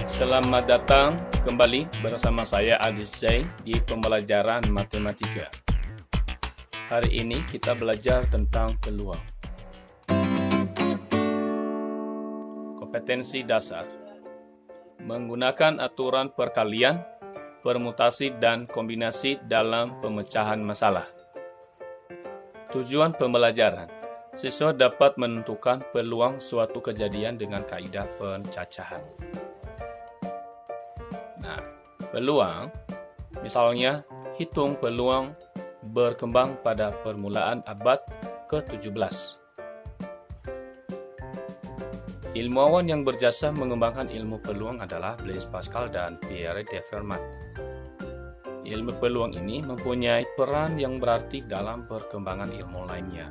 Selamat datang kembali bersama saya Adis J di pembelajaran matematika. Hari ini kita belajar tentang peluang. Kompetensi dasar. Menggunakan aturan perkalian, permutasi, dan kombinasi dalam pemecahan masalah. Tujuan pembelajaran. Siswa dapat menentukan peluang suatu kejadian dengan kaidah pencacahan. Nah, peluang, misalnya hitung peluang berkembang pada permulaan abad ke-17. Ilmuwan yang berjasa mengembangkan ilmu peluang adalah Blaise Pascal dan Pierre de Fermat. Ilmu peluang ini mempunyai peran yang berarti dalam perkembangan ilmu lainnya.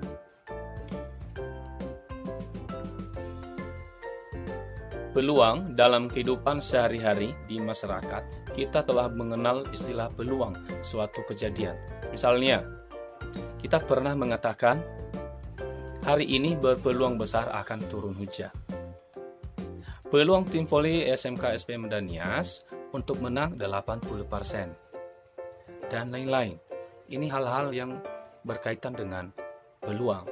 Peluang dalam kehidupan sehari-hari di masyarakat, kita telah mengenal istilah peluang suatu kejadian. Misalnya, kita pernah mengatakan, hari ini berpeluang besar akan turun hujan. Peluang tim voli SMK SP Medan Nias untuk menang 80%. Dan lain-lain. Ini hal-hal yang berkaitan dengan peluang.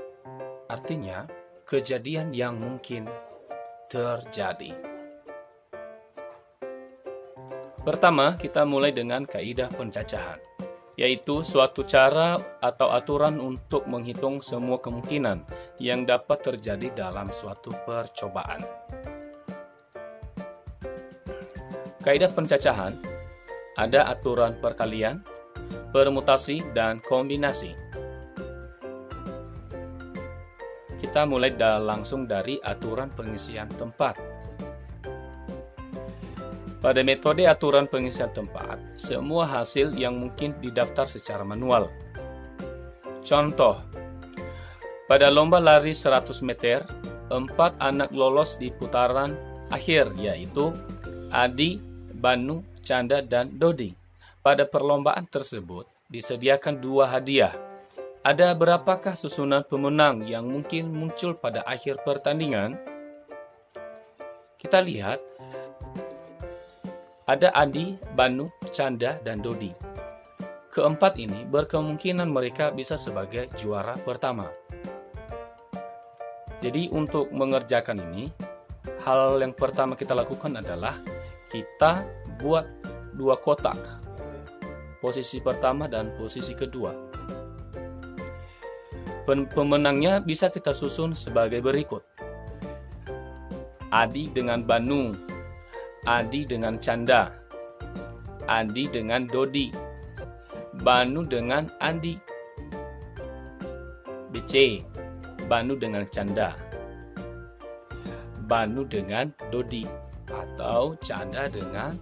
Artinya, kejadian yang mungkin terjadi. Pertama, kita mulai dengan kaidah pencacahan, yaitu suatu cara atau aturan untuk menghitung semua kemungkinan yang dapat terjadi dalam suatu percobaan. Kaidah pencacahan ada aturan perkalian, permutasi, dan kombinasi. Kita mulai langsung dari aturan pengisian tempat. Pada metode aturan pengisian tempat, semua hasil yang mungkin didaftar secara manual. Contoh, pada lomba lari 100 meter, 4 anak lolos di putaran akhir, yaitu Adi, Banu, Canda, dan Dodi. Pada perlombaan tersebut, disediakan 2 hadiah. Ada berapakah susunan pemenang yang mungkin muncul pada akhir pertandingan? Kita lihat, ada Adi, Banu, Canda, dan Dodi. Keempat ini berkemungkinan mereka bisa sebagai juara pertama. Jadi untuk mengerjakan ini, hal yang pertama kita lakukan adalah kita buat 2 kotak. Posisi pertama dan posisi kedua. Pemenangnya bisa kita susun sebagai berikut. Adi dengan Banu, Adi dengan Canda, Adi dengan Dodi, Banu dengan Andi. BC, Banu dengan Canda, Banu dengan Dodi, atau Canda dengan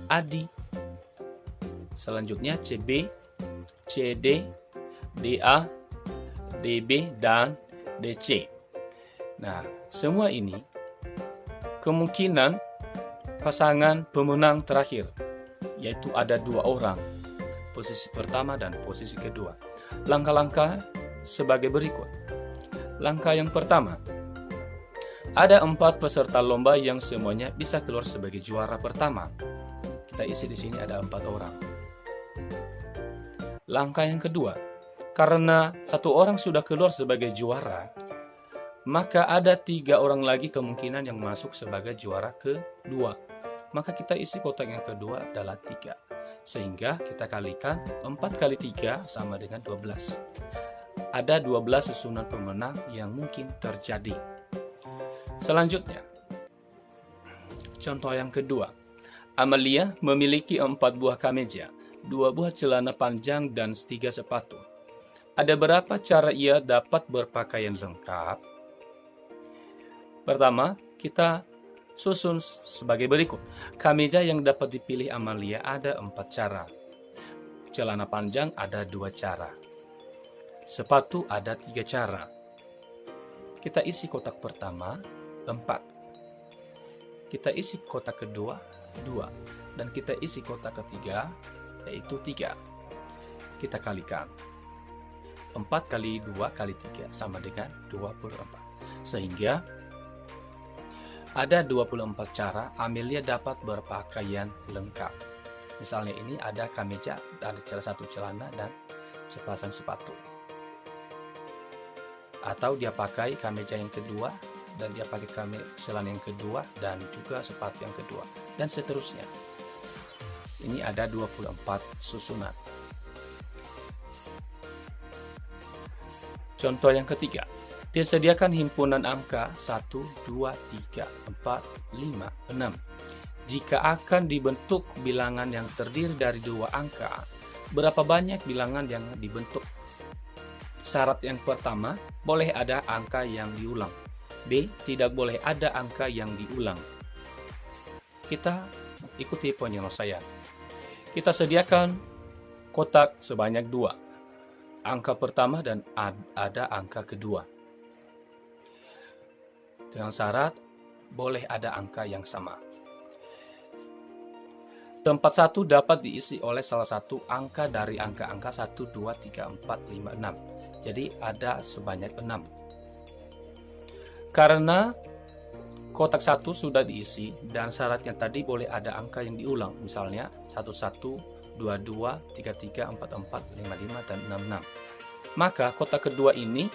Adi. Selanjutnya CB, CD, DA, DB, dan DC. Nah, semua ini kemungkinan pasangan pemenang terakhir, yaitu ada 2 orang, posisi pertama dan posisi kedua. Langkah-langkah sebagai berikut. Langkah yang pertama, ada 4 peserta lomba yang semuanya bisa keluar sebagai juara pertama. Kita isi di sini ada 4 orang. Langkah yang kedua, karena 1 orang sudah keluar sebagai juara, maka ada 3 orang lagi kemungkinan yang masuk sebagai juara kedua. Maka kita isi kotak yang kedua adalah 3. Sehingga kita kalikan 4 kali 3 sama dengan 12. Ada 12 susunan pemenang yang mungkin terjadi. Selanjutnya, contoh yang kedua. Amalia memiliki 4 buah kemeja, 2 buah celana panjang, dan 3 sepatu. Ada berapa cara ia dapat berpakaian lengkap? Pertama, kita susun sebagai berikut. Kemeja yang dapat dipilih Amalia ada 4 cara. Celana panjang ada 2 cara. Sepatu ada 3 cara. Kita isi kotak pertama, 4. Kita isi kotak kedua, 2. Dan kita isi kotak ketiga, yaitu 3. Kita kalikan. 4 kali 2 kali 3 sama dengan 24. Sehingga Ada 24 cara Amelia dapat berpakaian lengkap. Misalnya ini ada kemeja, ada satu celana dan sepasang sepatu. Atau dia pakai kemeja yang kedua dan dia pakai celana yang kedua dan juga sepatu yang kedua dan seterusnya. Ini ada 24 susunan. Contoh yang ketiga, disediakan himpunan angka 1, 2, 3, 4, 5, 6. Jika akan dibentuk bilangan yang terdiri dari 2 angka, berapa banyak bilangan yang dibentuk? Syarat yang pertama, boleh ada angka yang diulang. B, tidak boleh ada angka yang diulang. Kita ikuti penyelesaian. Kita sediakan kotak sebanyak 2. Angka pertama dan ada angka kedua. Dengan syarat, boleh ada angka yang sama. Tempat 1 dapat diisi oleh salah satu angka dari angka-angka 1, 2, 3, 4, 5, 6. Jadi ada sebanyak 6. Karena kotak 1 sudah diisi dan syaratnya tadi boleh ada angka yang diulang. Misalnya 11, 22, 33, 44, 55, dan 66. Maka kotak kedua ini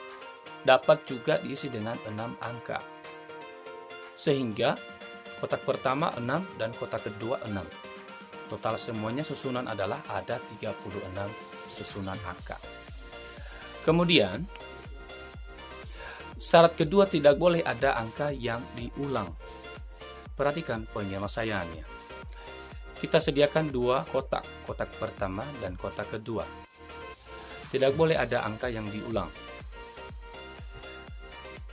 dapat juga diisi dengan 6 angka. Sehingga kotak pertama 6 dan kotak kedua 6. Total semuanya susunan adalah ada 36 susunan angka. Kemudian, syarat kedua tidak boleh ada angka yang diulang. Perhatikan penyelesaiannya. Kita sediakan 2 kotak, kotak pertama dan kotak kedua. Tidak boleh ada angka yang diulang.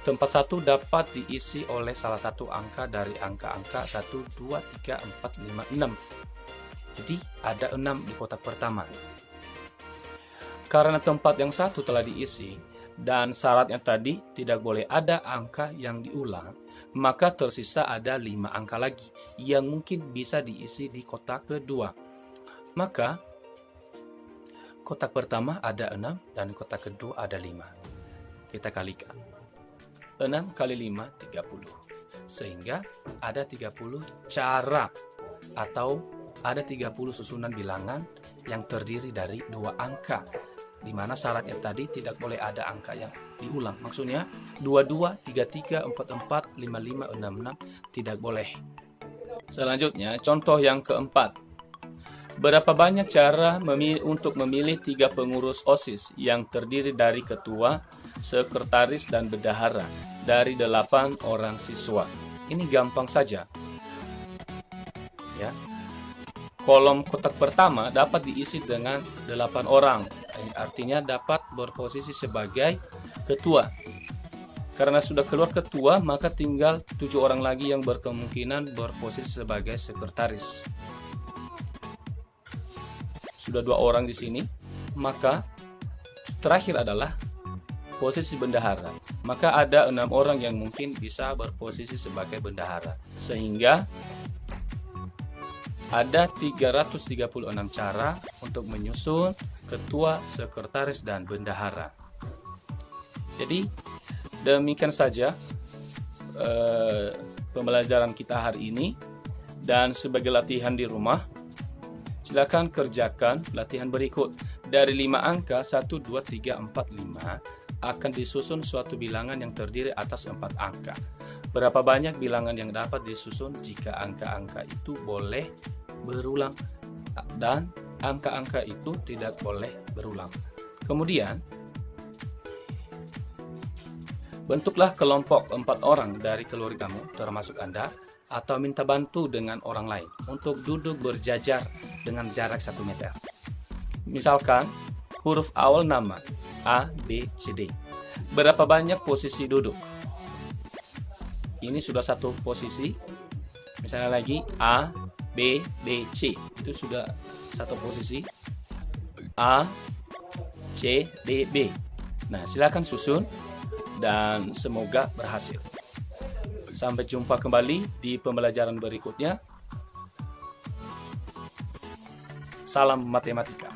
Tempat 1 dapat diisi oleh salah satu angka dari angka-angka 1, 2, 3, 4, 5, 6. Jadi ada 6 di kotak pertama. Karena tempat yang 1 telah diisi dan syaratnya tadi tidak boleh ada angka yang diulang, maka tersisa ada 5 angka lagi yang mungkin bisa diisi di kotak kedua. Maka kotak pertama ada 6 dan kotak kedua ada 5. Kita kalikan. 6 kali 5, 30. Sehingga ada 30 cara atau ada 30 susunan bilangan yang terdiri dari 2 angka. Di mana syaratnya tadi tidak boleh ada angka yang diulang. Maksudnya 22, 33, 44, 55, 66 tidak boleh. Selanjutnya, contoh yang keempat. Berapa banyak cara untuk memilih 3 pengurus OSIS yang terdiri dari ketua, sekretaris, dan bendahara dari 8 orang siswa? Ini gampang saja. Ya. Kolom kotak pertama dapat diisi dengan 8 orang. Artinya dapat berposisi sebagai ketua. Karena sudah keluar ketua, maka tinggal 7 orang lagi yang berkemungkinan berposisi sebagai sekretaris. Sudah 2 orang di sini, maka terakhir adalah posisi bendahara. Maka ada 6 orang yang mungkin bisa berposisi sebagai bendahara. Sehingga ada 336 cara untuk menyusun ketua, sekretaris, dan bendahara. Jadi demikian saja pembelajaran kita hari ini. Dan sebagai latihan di rumah, silakan kerjakan latihan berikut. Dari 5 angka 1, 2, 3, 4, 5 akan disusun suatu bilangan yang terdiri atas 4 angka. Berapa banyak bilangan yang dapat disusun jika angka-angka itu boleh berulang dan angka-angka itu tidak boleh berulang. Kemudian, bentuklah kelompok 4 orang dari keluargamu, termasuk Anda, atau minta bantu dengan orang lain untuk duduk berjajar dengan jarak 1 meter. Misalkan, huruf awal nama A, B, C, D. Berapa banyak posisi duduk? Ini sudah 1 posisi. Misalnya lagi A, B, B, C. Itu sudah 1 posisi. A, C, D, B. Nah, silakan susun dan semoga berhasil. Sampai jumpa kembali di pembelajaran berikutnya. Salam matematika.